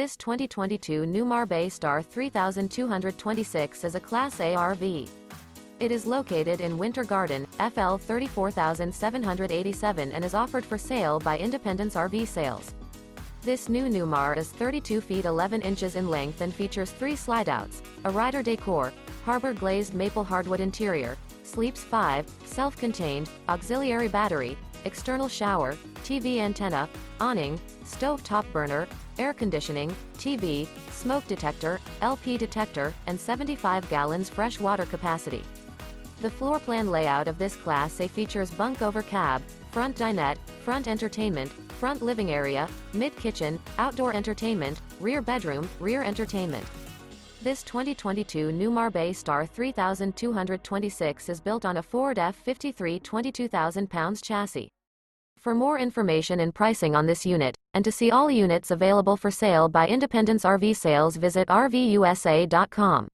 This 2022 Newmar Bay Star 3226 is a Class A RV. It is located in Winter Garden, FL 34787 and is offered for sale by Independence RV Sales. This new Newmar is 32 feet 11 inches in length and features 3 slideouts, a Ryder Decor, Harbour Glazed Maple Hardwood interior, sleeps 5, self-contained, auxiliary battery, external shower, TV antenna, awning, stove top burner, air conditioning, TV, smoke detector, LP detector, and 75 gallons fresh water capacity. The floor plan layout of this Class A features bunk over cab, front dinette, front entertainment, front living area, mid-kitchen, outdoor entertainment, rear bedroom, rear entertainment. This 2022 Newmar Bay Star 3226 is built on a Ford F53 22,000 pounds chassis. For more information and pricing on this unit, and to see all units available for sale by Independence RV Sales, visit RVUSA.com.